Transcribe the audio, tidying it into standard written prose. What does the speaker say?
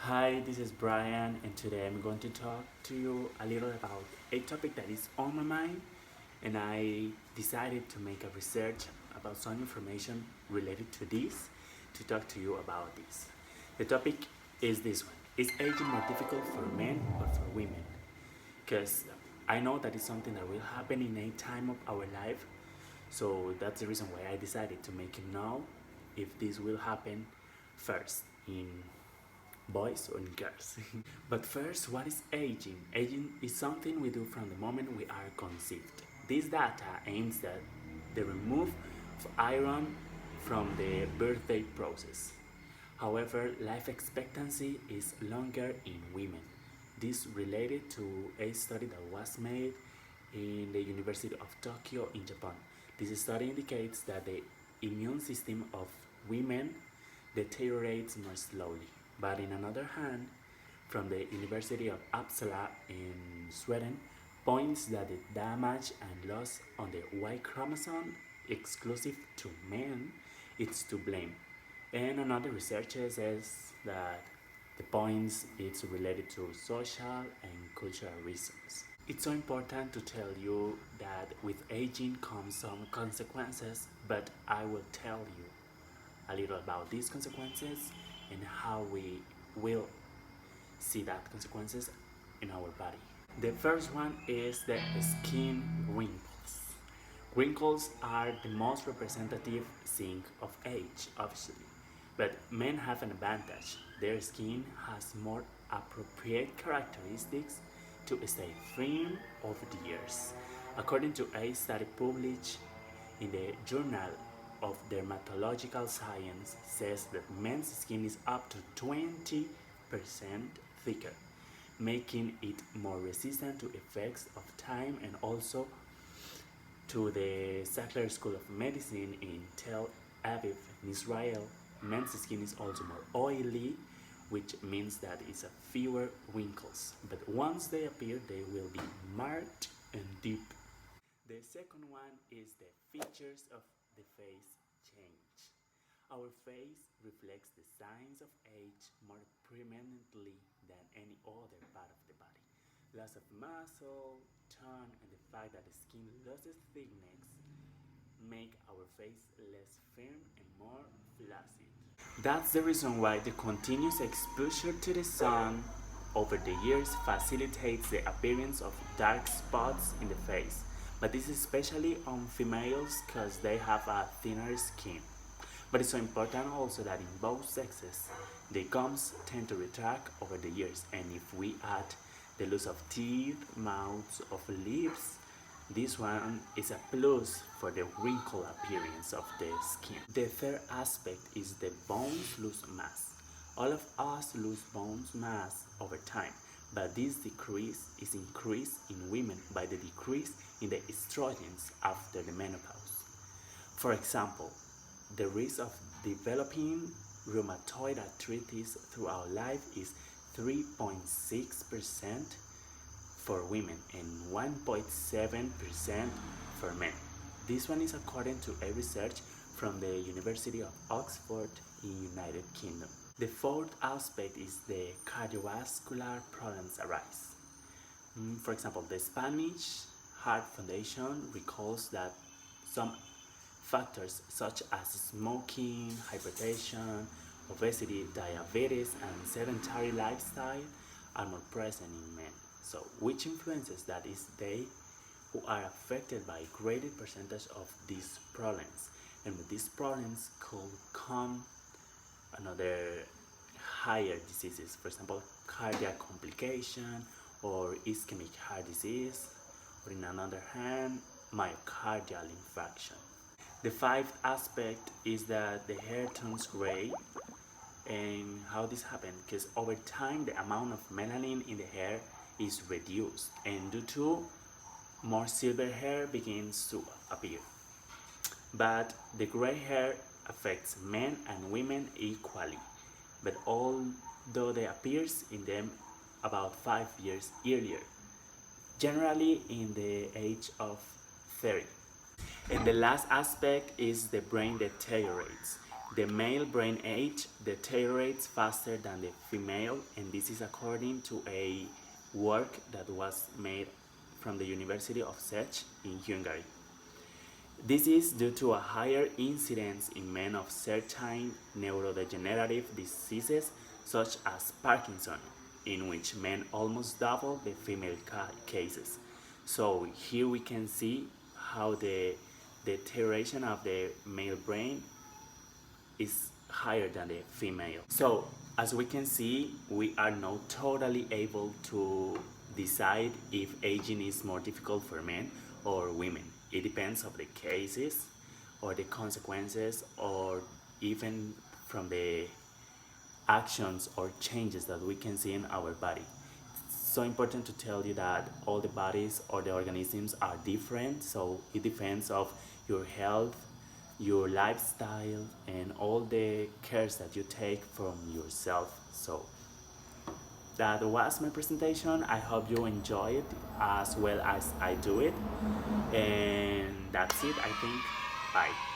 Hi, this is Brian, and today I'm going to talk to you a little about a topic that is on my mind. And I decided to make a research about some information related to this to talk to you about this. The topic is this one: is aging more difficult for men or for women? Because I know that it's something that will happen in a time of our life, so that's the reason why I decided to make it know if this will happen first in boys or in girls. But first, what is aging? Aging is something we do from the moment we are conceived. This data aims at the remove of iron from the birthday process. However, life expectancy is longer in women. This related to a study that was made in the University of Tokyo in Japan. This study indicates that the immune system of women deteriorates more slowly. But in another hand, from the University of Uppsala in Sweden, points that the damage and loss on the Y chromosome exclusive to men is to blame. And another researcher says that the points it's related to social and cultural reasons. It's so important to tell you that with aging comes some consequences, but I will tell you a little about these consequences and how we will see that consequences in our body. The first one is the skin wrinkles. Wrinkles are the most representative sign of age, obviously, but men have an advantage. Their skin has more appropriate characteristics to stay firm over the years. According to a study published in the Journal of Dermatological Science, says that men's skin is up to 20% thicker, making it more resistant to effects of time and also to the Sackler School of Medicine in Tel Aviv in Israel. Men's skin is also more oily, which means that it's a fewer wrinkles, but once they appear they will be marked and deep. The second one is the features of the face change. Our face reflects the signs of age more prominently than any other part of the body. Loss of muscle, tone, and the fact that the skin loses thickness make our face less firm and more flaccid. That's the reason why the continuous exposure to the sun over the years facilitates the appearance of dark spots in the face, but this is especially on females because they have a thinner skin. But it's so important also that in both sexes, the gums tend to retract over the years, and if we add the loss of teeth, mouths, of lips, this one is a plus for the wrinkle appearance of the skin. The third aspect is the bones lose mass. All of us lose bones mass over time, but this decrease is increased in women by the decrease in the estrogens after the menopause. For example, the risk of developing rheumatoid arthritis throughout life is 3.6% for women and 1.7% for men. This one is according to a research from the University of Oxford in United Kingdom. The fourth aspect is the cardiovascular problems arise. For example, the Spanish Heart Foundation recalls that some factors such as smoking, hypertension, obesity, diabetes, and sedentary lifestyle are more present in men. So, which influences that is they who are affected by a greater percentage of these problems. And with these problems could come another higher diseases, for example, cardiac complication or ischemic heart disease, or in another hand, myocardial infarction. The fifth aspect is that the hair turns gray, and how this happens because over time the amount of melanin in the hair is reduced, and due to more silver hair begins to appear. But the gray hair affects men and women equally, but although they appears in them about 5 years earlier, generally in the age of 30. And the last aspect is the brain deteriorates. The male brain age deteriorates faster than the female, and this is according to a work that was made from the University of Szeged in Hungary. This is due to a higher incidence in men of certain neurodegenerative diseases such as Parkinson, in which men almost double the female cases. So here we can see how the deterioration of the male brain is higher than the female. So as we can see, we are not totally able to decide if aging is more difficult for men or women. It depends on the cases or the consequences, or even from the actions or changes that we can see in our body. It's so important to tell you that all the bodies or the organisms are different, so it depends of your health, your lifestyle, and all the cares that you take from yourself. So that was my presentation. I hope you enjoy it as well as I do it, and that's it, I think. Bye.